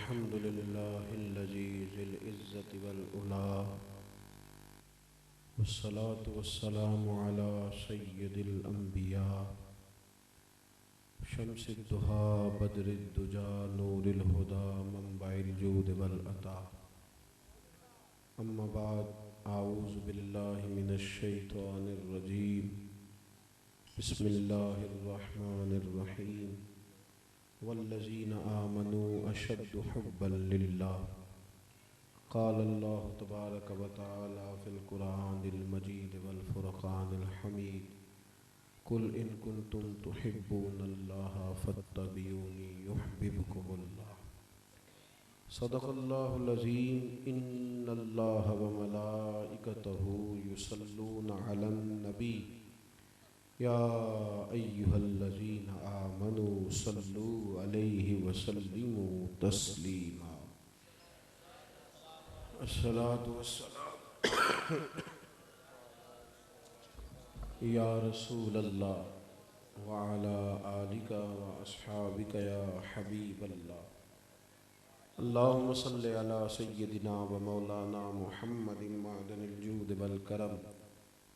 अल्हम्दुलिल्लाहिल्लज़ी ज़िल इज़्ज़ति वल उला वस्सलातु वस्सलामु अला सय्यिदिल अंबिया शम्सिद दुहा बद्रिद दुजा नूरिल हुदा मंबाइल जूद वल अता अम्मा बाद आऊज़ु बिल्लाहि मिनश शैतानिर रजीम बिस्मिल्लाहिर रहमानिर रहीम वल्लज़ीना आमनू अशद्दु हुब्बन लिल्लाह क़ालल्लाहु तबारक व तआला फ़िल क़ुरआनिल मजीद वल फ़ुरक़ानिल हमीद कुल इन कुन्तुम तुहिब्बूनल्लाह फ़त्तबिऊनी युहब्बिबकुमुल्लाह सदक़ल्लाहुल अज़ीम इन्नल्लाहा व मलाइकतहु युसल्लूना अलन नबी या अय्युहल्लज़ीना आमनू सल्लू अलैहि व सल्लिमू तस्लीमा अस्सलातु वस्सलाम या रसूलल्लाह व अला आलिका व अस्हाबिका या हबीबल्लाह अल्लाहुम्मा सल्लि अला सय्यिदिना व मौलाना मुहम्मदिन मअदनिल जूद वल करम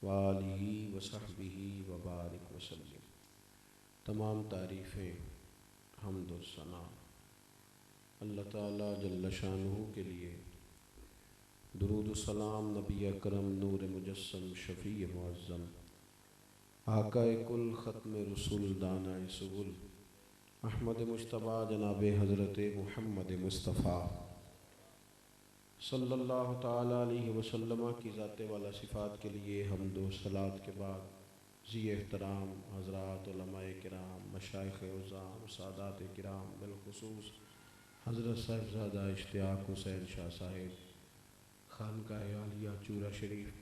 व आलिहि व सहबिहि व बारिक व सल्लिम। तमाम तारीफ़ें हम्द व सना अल्लाह ताला जल्ल शानुहु के लिए, दुरूद व सलाम नबी अकरम नूर मुजस्सम शफ़ी मुअज़्ज़म आक़ाए कुल ख़त्म रसूल दानाए सुबुल अहमद मुज्तबा जनाब हज़रत मुहम्मद मुस्तफ़ा सल्लल्लाहु ताला अलैहि वसल्लम की ज़ाते वाला सिफ़ात के लिए हम्द व सलात के बाद ज़ी एहतराम हज़रात उलमाए किराम मशाइख़ उज़्ज़ाम सादात किराम बिलख़ुसूस हज़रत साहिबज़ादा इश्तियाक़ हुसैन शाह साहिब खानकाह आलिया चूरा शरीफ,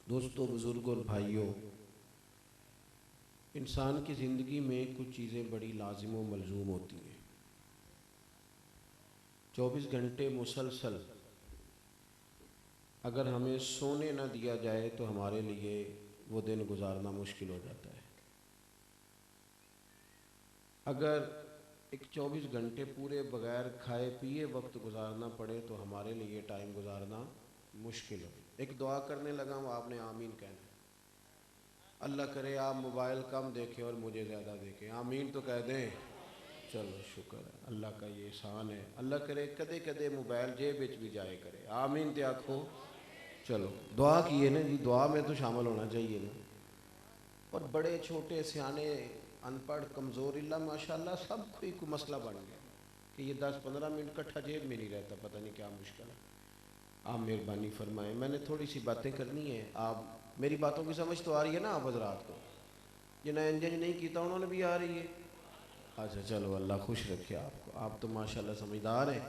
दोस्तों बुज़ुर्गों और भाइयों, इंसान की ज़िंदगी में कुछ चीज़ें बड़ी लाजिम व मलज़ूम होती हैं। 24 घंटे मुसलसल अगर हमें सोने न दिया जाए तो हमारे लिए वो दिन गुजारना मुश्किल हो जाता है। अगर एक 24 घंटे पूरे बग़ैर खाए पिए वक्त गुजारना पड़े तो हमारे लिए टाइम गुजारना मुश्किल हो। एक दुआ करने लगा हूँ, आपने आमीन कहना। अल्लाह करे आप मोबाइल कम देखें और मुझे ज़्यादा देखें, आमीन तो कह दें। चलो शुक्र है, अल्लाह का ये एहसान है। अल्लाह करे कदे कदे मोबाइल जेब विच भी जाए करे, आमीन ते आखो। चलो दुआ किए ना जी, दुआ में तो शामिल होना चाहिए ना। और बड़े छोटे सियाने अनपढ़ कमज़ोर इल्ला माशाल्लाह सब कोई को मसला बन गया कि ये 10-15 मिनट कट्ठा जेब में नहीं रहता, पता नहीं क्या मुश्किल है। आप मेहरबानी फरमाएं, मैंने थोड़ी सी बातें करनी है। आप मेरी बातों की समझ तो आ रही है ना आप हज़रात को? जिन्हें एंजन नहीं किया उन्होंने भी आ रही है। अच्छा चलो अल्लाह खुश रखे आपको, आप तो माशाल्लाह समझदार हैं।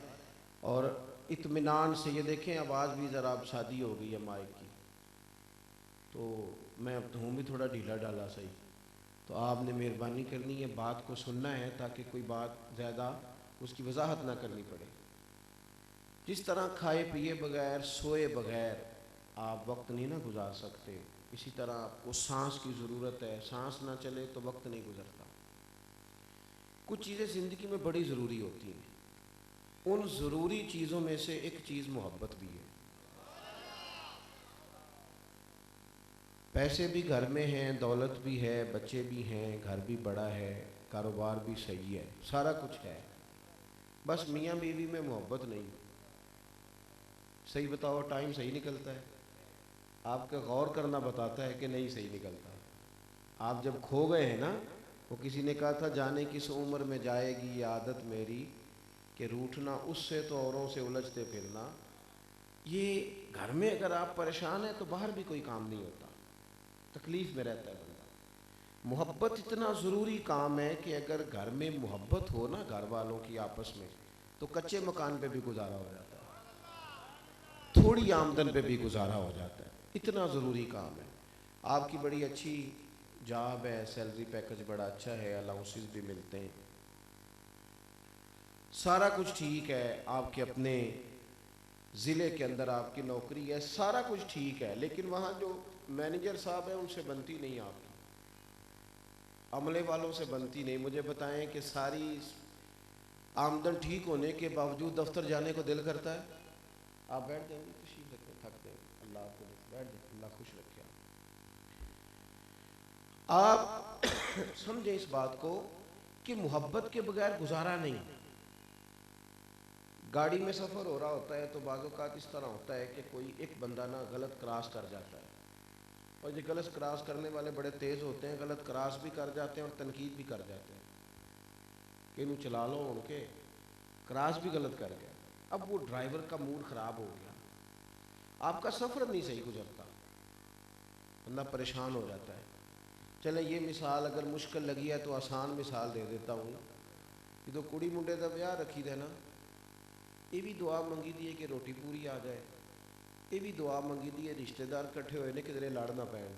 और इत्मीनान से ये देखें, आवाज़ भी ज़रा अब शादी हो गई है माइक की, तो मैं अब हूँ भी थोड़ा ढीला डाला सही। तो आपने मेहरबानी करनी है, बात को सुनना है ताकि कोई बात ज़्यादा उसकी वजाहत ना करनी पड़े। जिस तरह खाए पिए बगैर सोए बगैर आप वक्त नहीं ना गुजार सकते, इसी तरह आपको सांस की ज़रूरत है। सांस ना चले तो वक्त नहीं गुजरता। कुछ चीज़ें ज़िंदगी में बड़ी ज़रूरी होती हैं, उन ज़रूरी चीज़ों में से एक चीज़ मोहब्बत भी है। पैसे भी घर में हैं, दौलत भी है, बच्चे भी हैं, घर भी बड़ा है, कारोबार भी सही है, सारा कुछ है, बस मियाँ बीवी में मोहब्बत नहीं। सही बताओ, टाइम सही निकलता है? आपका गौर करना बताता है कि नहीं सही निकलता। आप जब खो गए हैं ना, वो किसी ने कहा था जाने किस उम्र में जाएगी ये आदत मेरी कि रूठना उससे तो औरों से उलझते फिरना। ये घर में अगर आप परेशान हैं तो बाहर भी कोई काम नहीं होता, तकलीफ़ में रहता है बंदा। मोहब्बत इतना ज़रूरी काम है कि अगर घर में मोहब्बत हो ना घर वालों की आपस में, तो कच्चे मकान पे भी गुजारा हो जाता है, थोड़ी आमदन पे भी गुजारा हो जाता है। इतना ज़रूरी काम है। आपकी बड़ी अच्छी जॉब है, सैलरी पैकेज बड़ा अच्छा है, अलाउंसेस भी मिलते हैं, सारा कुछ ठीक है, आपके अपने ज़िले के अंदर आपकी नौकरी है, सारा कुछ ठीक है, लेकिन वहाँ जो मैनेजर साहब हैं उनसे बनती नहीं, आपकी अमले वालों से बनती नहीं। मुझे बताएं कि सारी आमदन ठीक होने के बावजूद दफ्तर जाने को दिल करता है? आप बैठ जाएंगे, तशरीफ रखें, थक देंगे, अल्लाह आपको बैठ जाए, अल्लाह खुश रखे आप। समझें इस बात को कि मोहब्बत के बगैर गुजारा नहीं। गाड़ी में सफ़र हो रहा होता है तो बाज़ औक़ात इस तरह होता है कि कोई एक बंदा ना गलत क्रॉस कर जाता है, और ये गलत क्रॉस करने वाले बड़े तेज़ होते हैं, गलत क्रॉस भी कर जाते हैं और तनकीद भी कर जाते हैं कि इन्हू चला लो, उनके क्रॉस भी गलत कर गया। अब वो ड्राइवर का मूड ख़राब हो गया, आपका सफ़र नहीं सही गुजरता, बंदा परेशान हो जाता है। चले ये मिसाल अगर मुश्किल लगी है तो आसान मिसाल दे देता हूँ कि तो कुड़ी मुंडे का ब्याह रखी देना, ये भी दुआ मंगी दी है कि रोटी पूरी आ जाए, ये भी दुआ मंगी दी है रिश्तेदार इकट्ठे हुए ने किधरे लड़ ना पैन।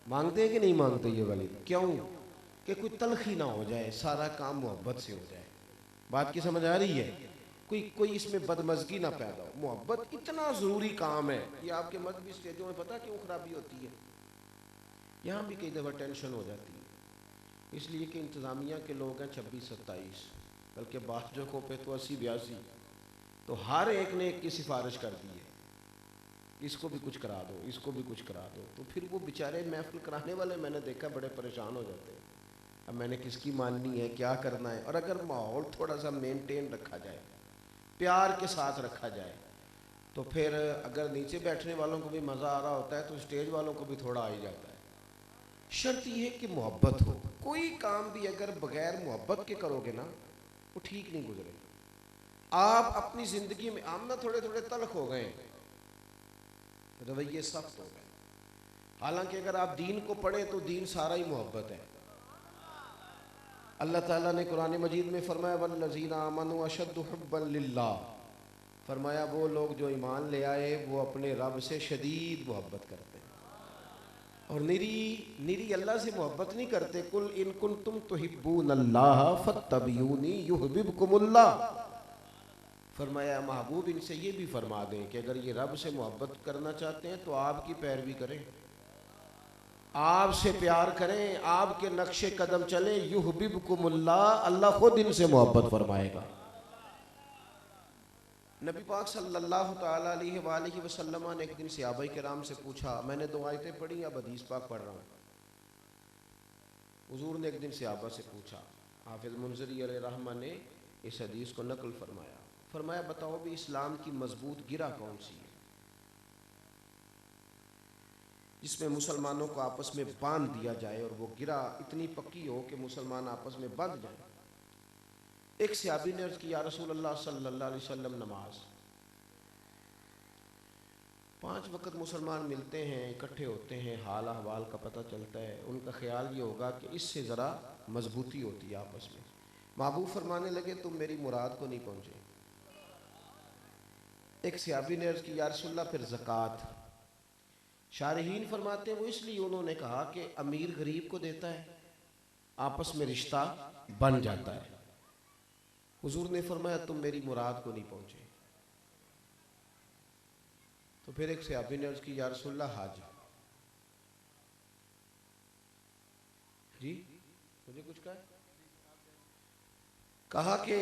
मांगते हैं कि नहीं मांगते ये वाली? क्यों? कि कोई तलखी ना हो जाए, सारा काम मोहब्बत से हो जाए। बात की समझ आ रही है? कोई इसमें बदमज़गी ना पैदा हो। मोहब्बत इतना ज़रूरी काम है कि आपके मजहबी स्टेजों में पता क्यों खराबी होती है? यहाँ भी कई दफ़ा टेंशन हो जाती है, इसलिए कि इंतज़ामिया के लोग हैं 26-27, बल्कि बाजों को पे तो 80-82, तो हर एक ने एक की सिफारिश कर दी है, इसको भी कुछ करा दो, इसको भी कुछ करा दो। तो फिर वो बेचारे महफिल कराने वाले मैंने देखा बड़े परेशान हो जाते हैं, अब मैंने किसकी माननी है, क्या करना है। और अगर माहौल थोड़ा सा मेंटेन रखा जाए, प्यार के साथ रखा जाए, तो फिर अगर नीचे बैठने वालों को भी मज़ा आ रहा होता है तो स्टेज वालों को भी थोड़ा आ ही जाता है। शर्त यह है कि मोहब्बत हो। कोई काम भी अगर बगैर मोहब्बत के करोगे ना, वो ठीक नहीं गुजरेगा। आप अपनी ज़िंदगी में हम ना थोड़े थोड़े तल्ख हो गए, रवैये सख्त हो गए। हालांकि अगर आप दीन को पढ़ें तो दीन सारा ही मोहब्बत है। अल्लाह ताला ने कुरान मजीद में फरमाया वल्लज़ीना आमनू अशद्दु हुब्बन लिल्लाह, फरमाया वो लोग जो ईमान ले आए वो अपने रब से शदीद मोहब्बत करते हैं। और निरी अल्लाह से मोहब्बत नहीं करते। कुल इन कुंतुम तुहिब्बूनल्लाह फत्तबिऊनी युहबिबकुमुल्लाह, फरमाया महबूब इनसे ये भी फरमा दें कि अगर ये रब से मोहब्बत करना चाहते हैं तो आपकी पैरवी करें, आपसे प्यार करें, आपके नक्शे कदम चले, युहबिबकुमुल्लाह, अल्लाह खुद इनसे मोहब्बत फरमाएगा। नबी पाक सल्लल्लाहु ताला अलैहि वसल्लम ने एक दिन सहाबाए किराम से पूछा, मैंने 2 आयतें पढ़ी, अब हदीस पाक पढ़ रहा हूँ। हुजूर ने एक दिन सहाबा से पूछा, हाफिज मुंज़िरी अलैहिर्रहमा ने इस हदीस को नकल फरमाया, फरमाया बताओ भी इस्लाम की मजबूत गिरा कौन सी है जिसमें मुसलमानों को आपस में बांध दिया जाए और वो गिरा इतनी पक्की हो कि मुसलमान आपस में बंध जाए। एक सहाबी ने अर्ज़ किया, या रसूल अल्लाह सल्लल्लाहु अलैहि वसल्लम, नमाज। 5 वक्त मुसलमान मिलते हैं, इकट्ठे होते हैं, हाल अहवाल का पता चलता है, उनका ख्याल ये होगा कि इससे ज़रा मजबूती होती है आपस में। महबूब फरमाने लगे तुम मेरी मुराद को नहीं पहुँचे। एक सहाबी ने अर्ज़ किया, या रसूल अल्लाह फिर ज़कात। शारहीन फरमाते हैं वो इसलिए उन्होंने कहा कि अमीर गरीब को देता है, आपस में रिश्ता बन जाता है। हुजूर ने फरमाया तुम मेरी मुराद को नहीं पहुंचे। तो फिर एक सहाबी ने अर्ज़ की, या रसूल अल्लाह हज। जी मुझे कुछ कहा कि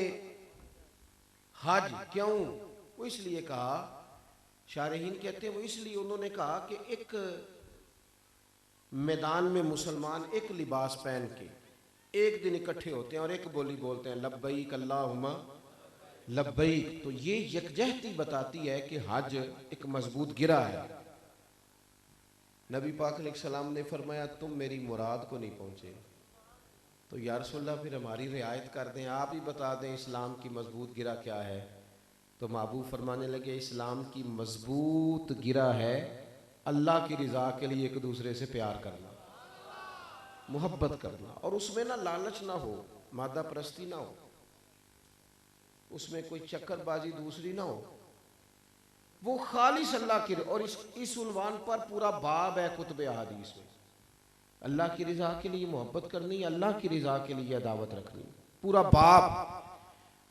हज क्यों? वो इसलिए कहा, शारहीन कहते हैं वो इसलिए उन्होंने कहा कि एक मैदान में मुसलमान एक लिबास पहन के एक दिन इकट्ठे होते हैं और एक बोली बोलते हैं, लब्बैक अल्लाहुम्मा लब्बैक। तो ये यकजहती बताती है कि हज एक मजबूत गिरा है। नबी पाक अलैहिस्सलाम ने फरमाया तुम मेरी मुराद को नहीं पहुंचे। तो या रसूल अल्लाह फिर हमारी रियायत कर दें, आप ही बता दें इस्लाम की मजबूत गिरा क्या है। तो महबूब फरमाने लगे इस्लाम की मजबूत गिरा है अल्लाह की रज़ा के लिए एक दूसरे से प्यार करना, मोहब्बत करना, और उसमें ना लालच ना हो, मादा परस्ती ना हो, उसमें कोई चक्करबाजी दूसरी ना हो, वो खालिस अल्लाह की। और इस उन्वान पर पूरा बाब है कुतुब अहादीस में, अल्लाह की रज़ा के लिए मोहब्बत करनी, अल्लाह की रज़ा के लिए दावत रखनी, पूरा बाब।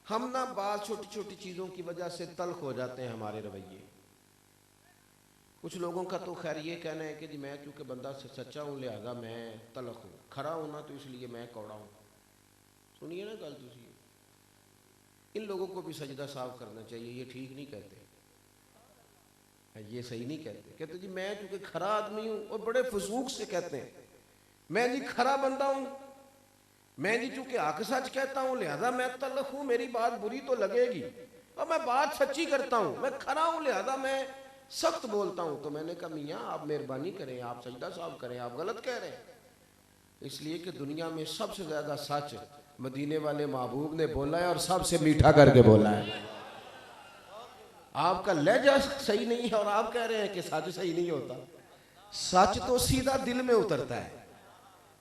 हम ना बात छोटी छोटी चीज़ों की वजह से तल्ख हो जाते हैं हमारे रवैये। कुछ लोगों का तो खैर ये कहना है कि जी मैं क्योंकि बंदा सच्चा हूँ लिहाजा मैं तल्ख हूँ, खरा हूँ ना तो इसलिए मैं कौड़ा हूँ। सुनिए ना गल तुसी, इन लोगों को भी सजदा साफ करना चाहिए, ये ठीक नहीं कहते, ये सही नहीं कहते। कहते जी मैं चूंकि खरा आदमी हूं, और बड़े फसूक से कहते हैं मैं जी खरा बंदा हूं, मैं जी चूंकि हक सच कहता हूं लिहाजा मैं तलख हूं, मेरी बात बुरी तो लगेगी और मैं बात सच्ची करता हूं, मैं खरा हूं लिहाजा मैं सख्त बोलता हूं। तो मैंने कहा मियाँ आप मेहरबानी करें, आप सजदा साफ करें, आप गलत कह रहे हैं। इसलिए कि दुनिया में सबसे ज्यादा सच मदीने वाले महबूब ने बोला है और सबसे मीठा करके बोला है। आपका लहजा सही नहीं है और आप कह रहे हैं कि सच सही नहीं होता। सच तो सीधा दिल में उतरता है,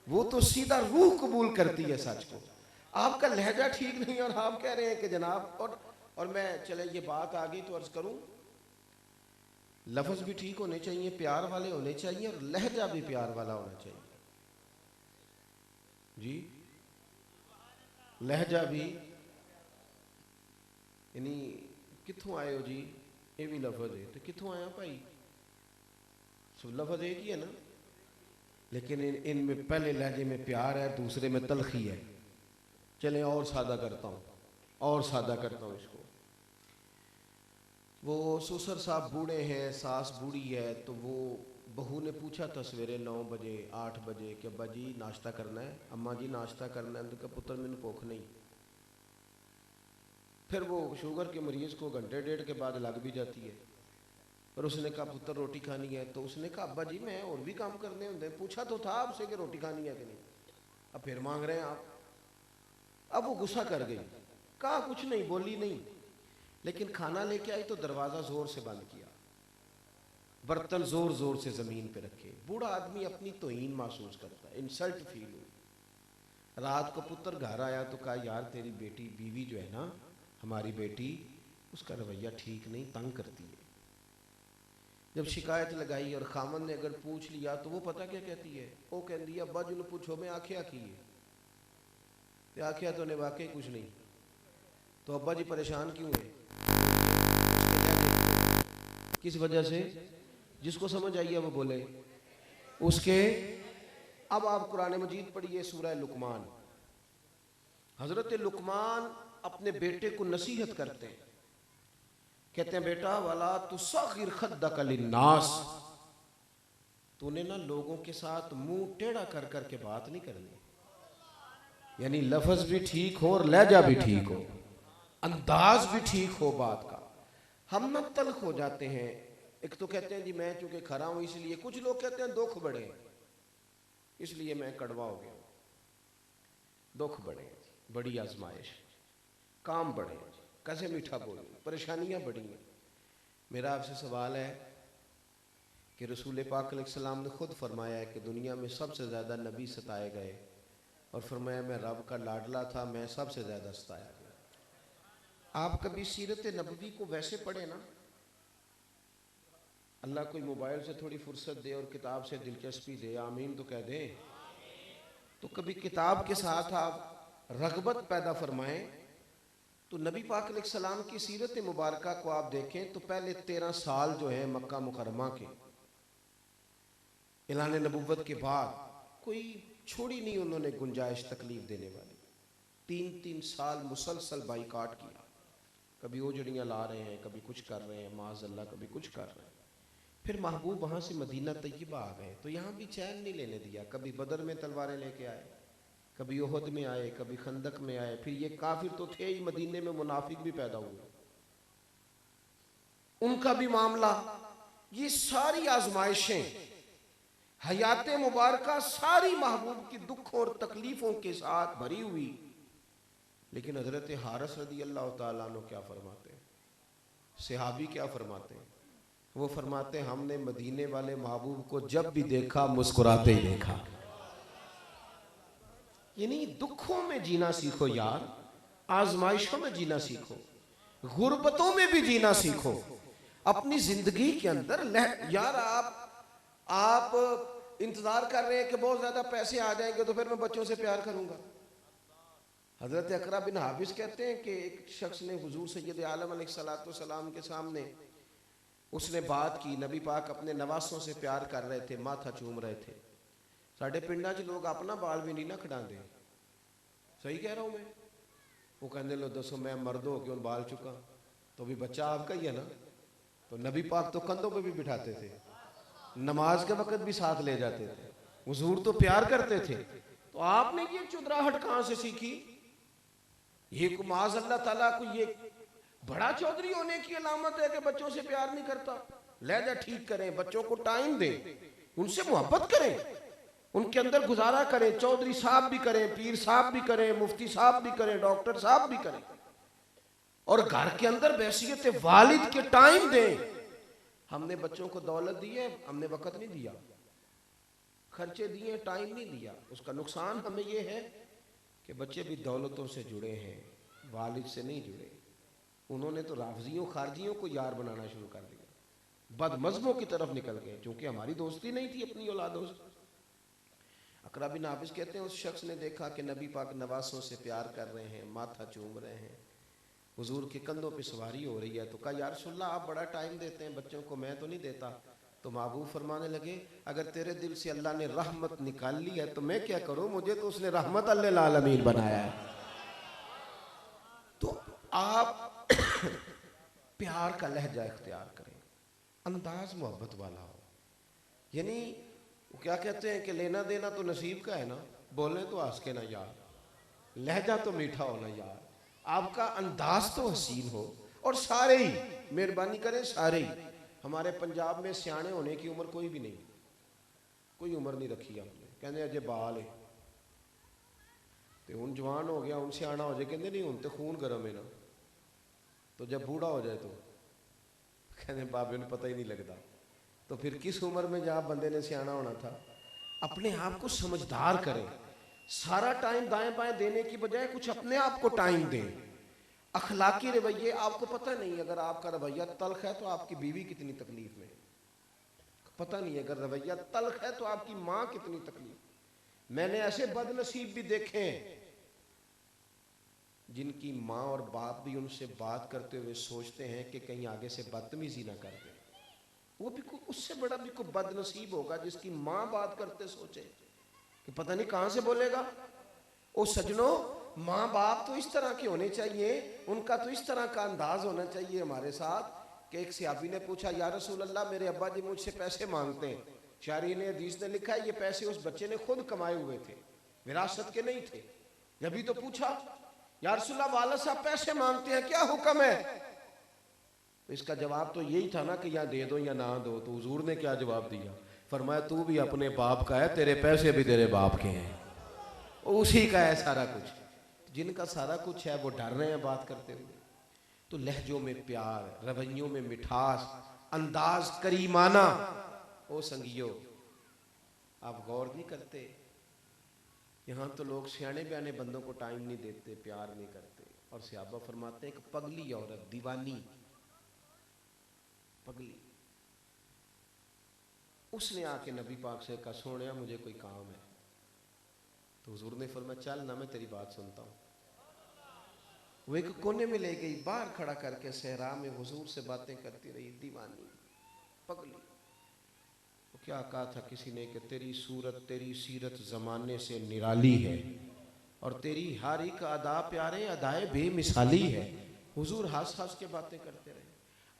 वो तो सीधा रूह कबूल करती है सच को। आपका लहजा ठीक नहीं और आप कह रहे हैं कि जनाब, और मैं चले ये बात आगे तो अर्ज करूं, लफ्ज भी ठीक होने चाहिए, प्यार वाले होने चाहिए और लहजा भी प्यार वाला होना चाहिए जी। लहजा भी, यानी कितों आए हो जी, ये भी लफ्ज है तो कितों आया भाई, सब लफ्ज एक ही है ना, लेकिन इनमें पहले लहजे में प्यार है, दूसरे में तलखी है। चले और सादा करता हूँ, और सादा करता हूँ इसको। वो ससुर साहब बूढ़े हैं, सास बूढ़ी है, तो वो बहू ने पूछा था सवेरे 9 बजे 8 बजे कि अब्बा जी नाश्ता करना है, अम्मा जी नाश्ता करना है, तो कहा पुत्र मैंने भूख नहीं। फिर वो शुगर के मरीज़ को घंटे डेढ़ के बाद लग भी जाती है, और उसने कहा पुत्र रोटी खानी है, तो उसने कहा अब्बा जी मैं और भी काम करने होंगे, पूछा तो था आपसे कि रोटी खानी है कि नहीं, अब फिर मांग रहे हैं आप। अब वो गुस्सा कर गई, कहा कुछ नहीं, बोली नहीं, लेकिन खाना लेके आई तो दरवाज़ा ज़ोर से बंद किया, बर्तन ज़ोर ज़ोर से ज़मीन पे रखे। बूढ़ा आदमी अपनी तौहीन महसूस करता है, इंसल्ट फील हुई। रात को पुत्र घर आया तो कहा यार तेरी बेटी बीवी जो है ना, हमारी बेटी, उसका रवैया ठीक नहीं, तंग करती है। जब शिकायत लगाई और खामन ने अगर पूछ लिया तो वो पता क्या कहती है, वो कहती है अब्बा जी ने पूछो मैं आख्या की है, आख्या तो ने वाकई कुछ नहीं, तो अब्बा जी परेशान क्यों है, किस वजह से, जिसको समझ आई है वो बोले उसके। अब आप कुरान मजीद पढ़िए सूरह लुकमान, हजरत लुकमान अपने बेटे को नसीहत करते हैं, कहते हैं बेटा वाला तुसगिर खद्दक लिन्नास, तूने ना लोगों के साथ मुंह टेढ़ा कर कर के बात नहीं करनी, यानी लफ्ज भी ठीक हो और लहजा भी ठीक हो, अंदाज भी ठीक हो बात का। हम ना तल्ख हो जाते हैं, एक तो कहते हैं जी मैं चूंकि खरा हूं इसलिए, कुछ लोग कहते हैं दुख बड़े इसलिए मैं कड़वा हो गया। दुख बड़े, बड़ी आजमाइश, काम बड़े, कैसे मीठा बोलूं, परेशानियां बड़ी हैं। मेरा आपसे सवाल है कि रसूल पाक अलैहिस्सलाम ने खुद फरमाया है कि दुनिया में सबसे ज़्यादा नबी सताए गए, और फरमाया मैं रब का लाडला था, मैं सबसे ज़्यादा सताया गया। आप कभी सीरत नबवी को वैसे पढ़े ना, अल्लाह कोई मोबाइल से थोड़ी फुर्सत दे और किताब से दिलचस्पी दे, आमीन तो कह दें, तो कभी किताब के साथ आप रगबत पैदा फरमाएं तो नबी पाक अलैहिस्सलाम की सीरत मुबारक को आप देखें तो पहले 13 साल जो है मक्का मुकरमा के ऐलान नबुव्वत के बाद कोई छोड़ी नहीं उन्होंने गुंजाइश तकलीफ देने वाली। 3-3 साल मुसलसल बाइकाट किया, कभी ओजड़ियाँ ला रहे हैं, कभी कुछ कर रहे हैं, माज़अल्लाह कभी कुछ कर रहे हैं। फिर महबूब वहाँ से मदीना तय्यबा आ गए तो यहाँ भी चैन नहीं लेने दिया, कभी बदर में तलवारें लेके आए, कभी ओहद में आए, कभी खंदक में आए, फिर ये काफिर तो थे ही, मदीने में मुनाफिक भी पैदा हुए, उनका भी मामला। ये सारी आजमाइशें हयात मुबारका सारी महबूब की दुखों और तकलीफों के साथ भरी हुई, लेकिन हजरत हारिस रदी अल्लाह ताला अन्हु क्या फरमाते हैं, सहाबी क्या फरमाते हैं, वो फरमाते हैं हमने मदीने वाले महबूब को जब भी देखा मुस्कुराते ही देखा। यानी दुखों में जीना सीखो यार, आजमाइशों में जीना सीखो, गुर्बतों में भी जीना सीखो, अपनी जिंदगी के अंदर यार आप इंतजार कर रहे हैं कि बहुत ज्यादा पैसे आ जाएंगे तो फिर मैं बच्चों से प्यार करूंगा। हजरत अकरा बिन हाबिस कहते हैं कि एक शख्स ने हुजूर सैयद आलम अलैहिस्सलाम के सामने उसने बात की, नबी पाक अपने नवासों से प्यार कर रहे थे, माथा चूम रहे थे। साढ़े पिंडा च लोग अपना बाल भी नहीं ना खिडाते, सही कह रहा हूं मैं, वो कहने लो दसो मैं मर्द हो क्यों बाल चुका, तो भी बच्चा आपका ही है ना। तो नबी पाक तो कंधों पे भी बिठाते थे, नमाज के वक्त भी साथ ले जाते थे, हुजूर तो प्यार करते थे। तो आपने ये चुदराहट कहां से सीखी? ये माज अल्लाह ताला को ये बड़ा चौधरी होने की अलामत है कि बच्चों से प्यार नहीं करता। लहजा ठीक करें, बच्चों को टाइम दें, उनसे मोहब्बत करें, उनके अंदर गुजारा करें। चौधरी साहब भी करें, पीर साहब भी करें, मुफ्ती साहब भी करें, डॉक्टर साहब भी करें, और घर के अंदर बैसियत वालिद के टाइम दें। हमने बच्चों को दौलत दी है, हमने वक्त नहीं दिया, खर्चे दिए, टाइम नहीं दिया। उसका नुकसान हमें यह है कि बच्चे भी दौलतों से जुड़े हैं, वालिद से नहीं जुड़े। उन्होंने तो राफजियों खारजियों को यार बनाना शुरू कर दिया, बदमज़हबों की तरफ निकल गए, क्योंकि हमारी दोस्ती नहीं थी अपनी औलादों से। अकरा बिन हाफिज कहते हैं, उस शख्स ने देखा कि नबी पाक नवासों से प्यार कर रहे हैं, माथा चूम रहे हैं, हुजूर के कंधों पे सवारी हो रही है। तो कहा, या रसूलल्लाह आप बड़ा टाइम देते हैं बच्चों को, मैं तो नहीं देता। तो महबूब फरमाने लगे, अगर तेरे दिल से अल्लाह ने रहमत निकाल ली है तो मैं क्या करूं, मुझे तो उसने रहमत अल्लिल आलमीन बनाया है। तो आप प्यार का लहजा इख्तियार करें, अंदाज मोहब्बत वाला हो। यानी वो क्या कहते हैं कि लेना देना तो नसीब का है ना, बोलने तो हंस के ना यार, लहजा तो मीठा हो ना यार, आपका अंदाज तो हसीन हो। और सारे ही मेहरबानी करें, सारे ही। हमारे पंजाब में सियाने होने की उम्र कोई भी नहीं, कोई उम्र नहीं रखी हमने, कहते अजे बाल है तो हूँ जवान हो गया, हूँ सियाना हो जाए, कहते नहीं हूँ तो खून गर्म है ना। तो जब बूढ़ा हो जाए तो कहते बाबे ने पता ही नहीं लगता। तो फिर किस उम्र में जब बंदे ने सियाना होना था? अपने आप को समझदार करें, सारा टाइम दाएं बाएं देने की बजाय कुछ अपने आप को टाइम दें। अखलाकी रवैये, आपको पता नहीं अगर आपका रवैया तल्ख है तो आपकी बीवी कितनी तकलीफ में, पता नहीं अगर रवैया तल्ख है तो आपकी माँ कितनी तकलीफ। मैंने ऐसे बदनसीब भी देखे हैं जिनकी माँ और बाप भी उनसे बात करते हुए सोचते हैं कि कहीं आगे से बदतमीजी ना कर दे। वो भी उससे बड़ा भी कोई बदनसीब होगा जिसकी माँ बात करते सोचे कि पता नहीं कहां से बोलेगा। ओ सजनों, माँ बाप तो इस तरह के होने चाहिए, उनका तो इस तरह का अंदाज होना चाहिए हमारे साथ कि एक सहाबी ने पूछा, या रसूल अल्लाह मेरे अब्बा जी मुझसे पैसे मांगते हैं। शारी ने हदीस ने लिखा है ये पैसे उस बच्चे ने खुद कमाए हुए थे, विरासत के नहीं थे। जब तो पूछा, या रसूल अल्लाह वाला साहब पैसे मांगते हैं, क्या हुक्म है? तो इसका जवाब तो यही था ना कि या दे दो या ना दो। तो हुजूर ने क्या जवाब दिया? फरमाया, तू भी अपने बाप का है, तेरे पैसे भी तेरे बाप के हैं, उसी का है सारा कुछ। जिनका सारा कुछ है वो डर रहे हैं बात करते हुए। तो लहजों में प्यार, रवैयों में मिठास, अंदाज करीमाना। ओ संगियो, आप गौर नहीं करते, यहाँ तो लोग सियाने बयाने बंदों को टाइम नहीं देते, प्यार नहीं करते। और सहाबा फरमाते हैं, एक पगली औरत, दीवानी पगली, उसने आके नबी पाक से कहा, सोनिया मुझे कोई काम है। तो हुजूर ने फरमाया, चल ना मैं तेरी बात सुनता हूँ। वो एक कोने में ले गई, बाहर खड़ा करके सहरा में हुजूर से बातें करती रही, दीवानी पगली। वो क्या कहा था किसी ने कि तेरी सूरत तेरी सीरत जमाने से निराली है और तेरी हर एक अदा प्यारे अदाए बेमिसाली है। हुजूर हंस हंस के बातें करते रहे।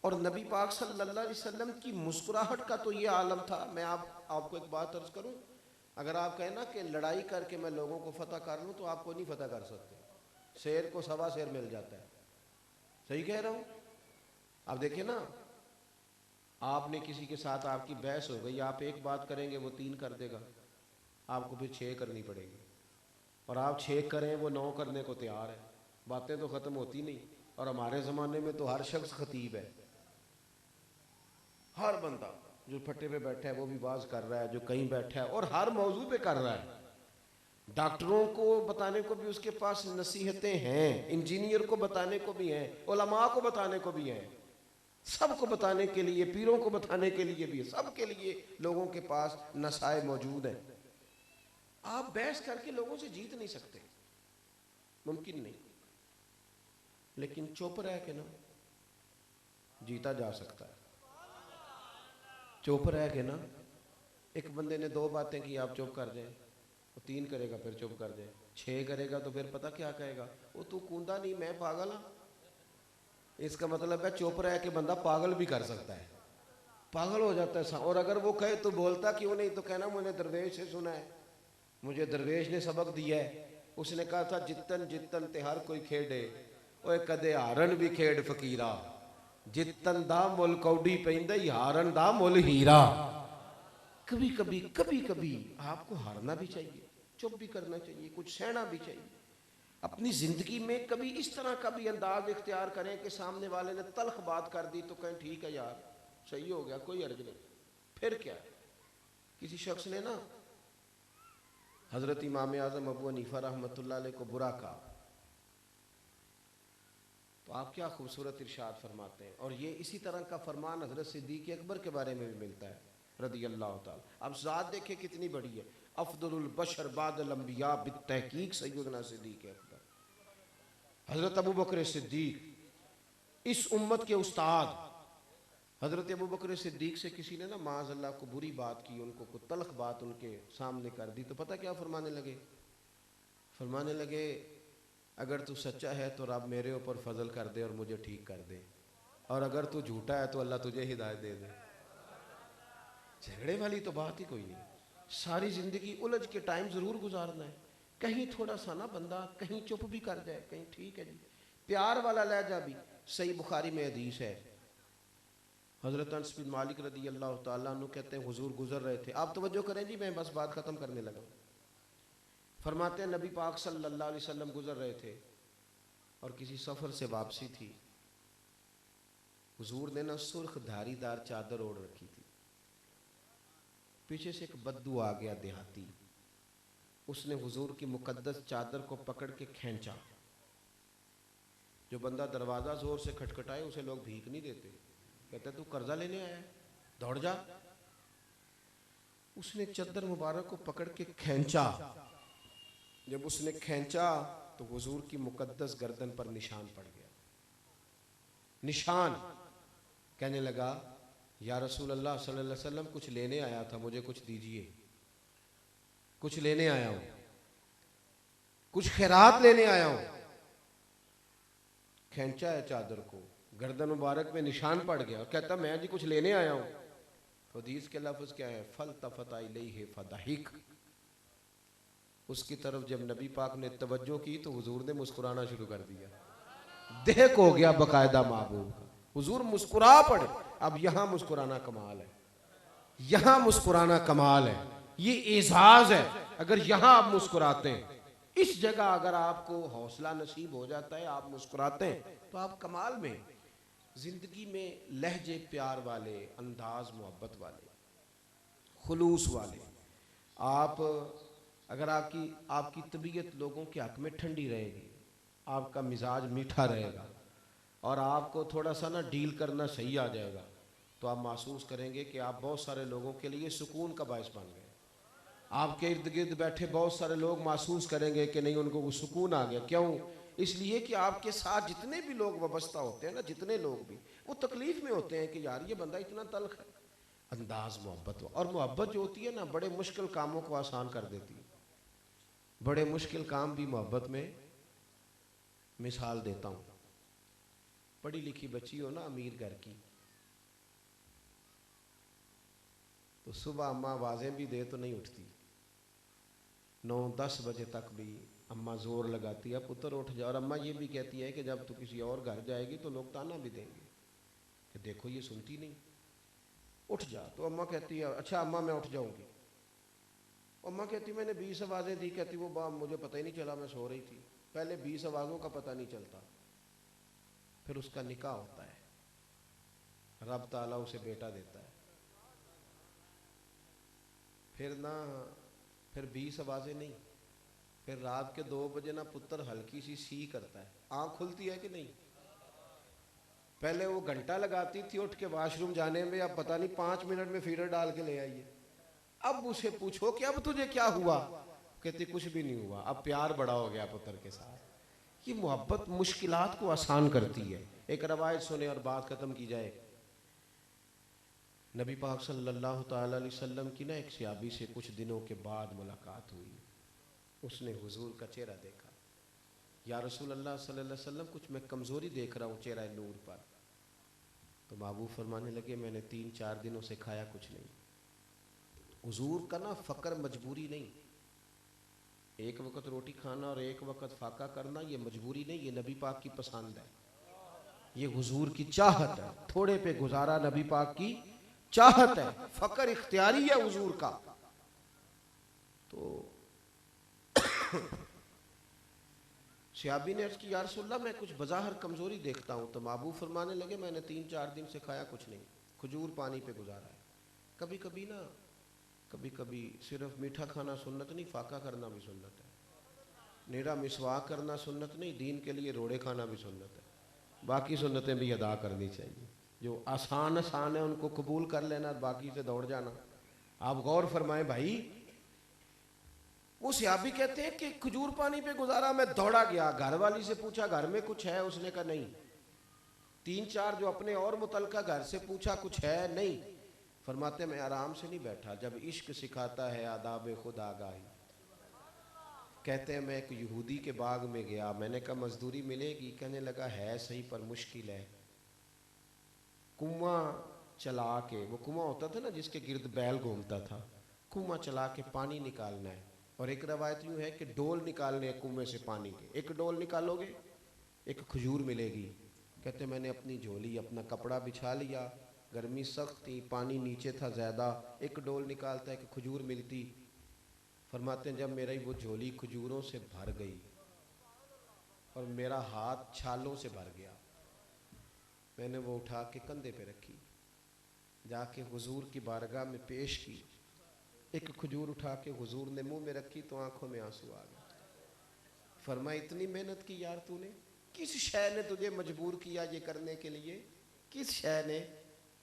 और नबी पाक सल्लल्लाहु अलैहि वसल्लम की मुस्कुराहट का तो ये आलम था। मैं आपको एक बात अर्ज करूं, अगर आप कहें ना कि लड़ाई करके मैं लोगों को फतह कर लूं, तो आपको नहीं फतह कर सकते। शेर को सवा शेर मिल जाता है। सही कह रहा हूं? आप देखिए ना, आपने किसी के साथ आपकी बहस हो गई, आप एक बात करेंगे वो 3 कर देगा, आपको फिर 6 करनी पड़ेगी। और आप 6 करें वो 9 करने को तैयार है। बातें तो खत्म होती नहीं। और हमारे ज़माने में तो हर शख्स खतीब है, हर बंदा जो फट्टे पे बैठा है वो भी बाज कर रहा है, जो कहीं बैठा है और हर मौजू पे कर रहा है। डॉक्टरों को बताने को भी उसके पास नसीहतें हैं, इंजीनियर को बताने को भी हैं, उलमा को बताने को भी हैं, सबको बताने के लिए, पीरों को बताने के लिए भी, सबके लिए लोगों के पास नसाए मौजूद हैं। आप बहस करके लोगों से जीत नहीं सकते, मुमकिन नहीं। लेकिन चुप रह के ना जीता जा सकता है। चुप रह के ना, एक बंदे ने 2 बातें की, आप चुप कर जाए, वो 3 करेगा फिर चुप कर जाए, 6 करेगा तो फिर पता क्या कहेगा, वो तू कूदा नहीं मैं पागल हाँ। इसका मतलब है चुप रह के बंदा पागल भी कर सकता है, पागल हो जाता है। और अगर वो कहे तो बोलता क्यों नहीं, तो कहना मुझे दरवेश से सुना है, मुझे दरवेश ने सबक दिया है। उसने कहा था जितन जितन ते हर कोई खेडे, ओए कदे हारन भी खेड फकीरा, जितन दा मुल कौडी पैंदा हारन दा मुल हीरा। कभी कभी कभी कभी आपको हारना भी चाहिए, चुप भी करना चाहिए, कुछ सहना भी चाहिए। अपनी जिंदगी में कभी इस तरह का भी अंदाज इख्तियार करें कि सामने वाले ने तल्ख बात कर दी तो कहें ठीक है यार सही हो गया, कोई अर्ज नहीं। फिर क्या, किसी शख्स ने ना हजरत इमाम आजम अबू हनीफा रहमतुल्लाह अलैह को बुरा कहा, तो आप क्या खूबसूरत इरशाद फरमाते हैं। और ये इसी तरह का फरमान हजरत सिद्दीक अकबर के बारे में भी मिलता है रदी अल्लाह ताला। अब ज़ात देखे कितनी बड़ी है, अफदलुल बशर बादल अंबिया बित्तहकीक सैयदना सिद्दीक अकबर, हजरत अबू बकर सिद्दीक इस उम्मत के उस्ताद। हजरत अबू बकर सिद्दीक से किसी ने ना माज़ अल्लाह को बुरी बात की, उनको कोई तल्ख बात उनके सामने कर दी, तो पता क्या फरमाने लगे, फरमाने लगे अगर तू सच्चा है तो रब मेरे ऊपर फजल कर दे और मुझे ठीक कर दे, और अगर तू झूठा है तो अल्लाह तुझे हिदायत दे दे। झगड़े वाली तो बात ही कोई नहीं। सारी जिंदगी उलझ के टाइम जरूर गुजारना है, कहीं थोड़ा सा ना बंदा कहीं चुप भी कर जाए, कहीं ठीक है जी, प्यार वाला लहजा भी। सही बुखारी में हदीस है, हजरत अनस बिन मालिक रदी अल्लाह तआला अन्हु कहते हैं हुजूर गुजर रहे थे, आप तवज्जो करें जी मैं बस बात खत्म करने लगा। फरमाते हैं नबी पाक सल्लल्लाहु अलैहि वसल्लम गुजर रहे थे और किसी सफ़र से वापसी थी, हुजूर ने ना सुर्ख धारीदार चादर ओढ़ रखी थी, पीछे से एक बद्दू आ गया देहाती, उसने हुजूर की मुकद्दस चादर को पकड़ के खींचा। जो बंदा दरवाज़ा जोर से खटखटाए उसे लोग भीख नहीं देते, कहते तू कर्जा लेने आया है दौड़ जा। उसने चादर मुबारक को पकड़ के खींचा, जब उसने खींचा तो हुजूर की मुकद्दस गर्दन पर निशान पड़ गया। निशान, कहने लगा या रसूल अल्लाह सल्लल्लाहु अलैहि वसल्लम कुछ लेने आया था, मुझे कुछ दीजिए, कुछ लेने आया हूं, कुछ खैरात लेने आया हूं। खींचा है चादर को, गर्दन मुबारक में निशान पड़ गया और कहता मैं जी कुछ लेने आया हूं। तो हदीस के लफ्ज क्या है, फल तफता इलैहि फदहिक, उसकी तरफ जब नबी पाक ने तवज्जो की तो हुजूर ने मुस्कुराना शुरू कर दिया। देहक हो गया बकायदा महबूब का, हुजूर मुस्कुरा पड़े। अब यहां मुस्कुराना कमाल है, यहां मुस्कुराना कमाल है, ये एजाज है। अगर यहां आप मुस्कुराते हैं, इस जगह अगर आपको हौसला नसीब हो जाता है, आप मुस्कुराते हैं तो आप कमाल में। जिंदगी में लहजे प्यार वाले, अंदाज मोहब्बत वाले, खुलूस वाले, आप अगर आपकी आपकी तबीयत लोगों के हक में ठंडी रहेगी, आपका मिजाज मीठा रहेगा और आपको थोड़ा सा ना डील करना सही आ जाएगा, तो आप महसूस करेंगे कि आप बहुत सारे लोगों के लिए सुकून का बायस बन गए। आपके इर्द गिर्द बैठे बहुत सारे लोग महसूस करेंगे कि नहीं उनको वो सुकून आ गया। क्यों? इसलिए कि आपके साथ जितने भी लोग वाबस्ता होते हैं ना, जितने लोग भी, वो तकलीफ में होते हैं कि यार ये बंदा इतना तल्ख है। अंदाज मोहब्बत, और मोहब्बत जो होती है ना बड़े मुश्किल कामों को आसान कर देती है। बड़े मुश्किल काम भी मोहब्बत में, मिसाल देता हूँ, पढ़ी लिखी बच्ची हो ना अमीर घर की, तो सुबह अम्मा आवाज़ें भी दे तो नहीं उठती, 9-10 बजे तक भी अम्मा जोर लगाती है पुत्र उठ जा, और अम्मा ये भी कहती है कि जब तू किसी और घर जाएगी तो लोग ताना भी देंगे कि देखो ये सुनती नहीं, उठ जा। तो अम्मा कहती है अच्छा अम्मा मैं उठ जाऊंगी। अम्मा कहती मैंने 20 आवाज़ें दी, कहती वो बाप मुझे पता ही नहीं चला, मैं सो रही थी। पहले 20 आवाज़ों का पता नहीं चलता, फिर उसका निकाह होता है, रब ताला उसे बेटा देता है, फिर ना फिर 20 आवाज़ें नहीं, फिर रात के 2 बजे ना पुत्र हल्की सी सी करता है, आँख खुलती है कि नहीं। पहले वो घंटा लगाती थी उठ के वॉशरूम जाने में, अब पता नहीं 5 मिनट में फीडर डाल के ले आइए। अब उसे पूछो कि अब तुझे क्या हुआ, कहती कुछ भी नहीं हुआ, अब प्यार बड़ा हो गया पुत्र के साथ। ये मोहब्बत मुश्किलात को आसान करती है। एक रवायत सुने और बात खत्म की जाए। नबी पाक सल्लल्लाहु अलैहि वसल्लम की ना एक सहाबी से कुछ दिनों के बाद मुलाकात हुई। उसने हुजूर का चेहरा देखा। या रसूल अल्लाह सल्लल्लाहु अलैहि वसल्लम, कुछ मैं कमज़ोरी देख रहा हूँ चेहरा नूर पर। तो महबूब फरमाने लगे, मैंने 3-4 दिनों से खाया कुछ नहीं। हुजूर का ना फ़क्र मजबूरी नहीं, एक वक्त रोटी खाना और एक वक्त फाका करना ये मजबूरी नहीं, ये नबी पाक की पसंद है, ये हुजूर की चाहत है। थोड़े पे गुजारा नबी पाक की चाहत है, फ़क्र इख्तियारी है हुजूर का। तो सहाबी ने अर्ज़ की, या रसूलल्लाह मैं कुछ बज़ाहिर कमज़ोरी देखता हूँ। तो महबूब फरमाने लगे, मैंने 3-4 दिन से खाया कुछ नहीं, खजूर पानी पे गुजारा है। कभी कभी ना, कभी कभी सिर्फ मीठा खाना सुन्नत नहीं, फाका करना भी सुन्नत है। नेरा मिसवाक करना सुन्नत नहीं, दीन के लिए रोड़े खाना भी सुन्नत है। बाकी सुन्नतें भी अदा करनी चाहिए। जो आसान आसान है उनको कबूल कर लेना, बाकी से दौड़ जाना। आप गौर फरमाएं भाई, वो सहाबी कहते हैं कि खजूर पानी पे गुजारा, मैं दौड़ा गया, घर वाली से पूछा घर में कुछ है, उसने कहा नहीं। 3-4 जो अपने और मुतलका घर से पूछा कुछ है, नहीं। फरमाते मैं आराम से नहीं बैठा, जब इश्क सिखाता है आदाब खुद आगाही। कहते हैं मैं एक यहूदी के बाग में गया, मैंने कहा मजदूरी मिलेगी? कहने लगा है सही पर मुश्किल है। कुआं चला के, वो कुआं होता था ना जिसके गिर्द बैल घूमता था, कुआं चला के पानी निकालना है। और एक रवायत यूँ है कि डोल निकालने हैं कुएं से पानी के, एक डोल निकालोगे एक खजूर मिलेगी। कहते मैंने अपनी झोली, अपना कपड़ा बिछा लिया, गर्मी सख्त थी, पानी नीचे था ज़्यादा, एक डोल निकालता एक खजूर मिलती। फरमाते हैं जब मेरी वो झोली खजूरों से भर गई और मेरा हाथ छालों से भर गया, मैंने वो उठा के कंधे पे रखी, जाके हुजूर की बारगाह में पेश की। एक खजूर उठा के हुजूर ने मुंह में रखी तो आंखों में आंसू आ गए। फरमाया इतनी मेहनत की यार तूने, किस शय ने तुझे मजबूर किया ये करने के लिए, किस शय ने?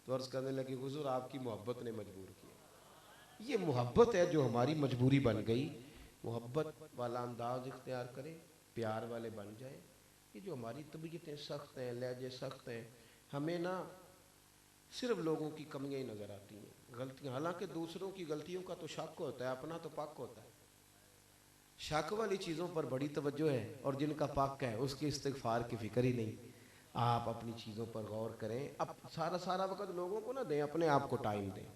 तो अर्ज करने लगी हुजूर आपकी मोहब्बत ने मजबूर किया। ये मोहब्बत है जो हमारी मजबूरी बन गई। मोहब्बत वाला अंदाज इख्तियार करें, प्यार वाले बन जाए। ये जो हमारी तबीयतें सख्त हैं, लहजे सख्त हैं, हमें ना सिर्फ लोगों की कमियां ही नज़र आती हैं, गलतियां। हालांकि दूसरों की गलतियों का तो शक होता है, अपना तो पक होता है। शक वाली चीज़ों पर बड़ी तवज्जो है और जिनका पक है उसकी इस्तिगफार की फिक्र ही नहीं। आप अपनी चीज़ों पर गौर करें। अब सारा वक्त लोगों को ना दें, अपने आप को टाइम दें।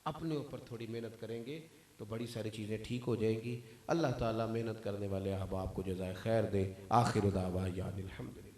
अपने ऊपर थोड़ी मेहनत करेंगे तो बड़ी सारी चीज़ें ठीक हो जाएंगी। अल्लाह ताला मेहनत करने वाले अहबाब को जज़ाए खैर दे। आखिर दावा यानिल हम्दुलिल्लाह।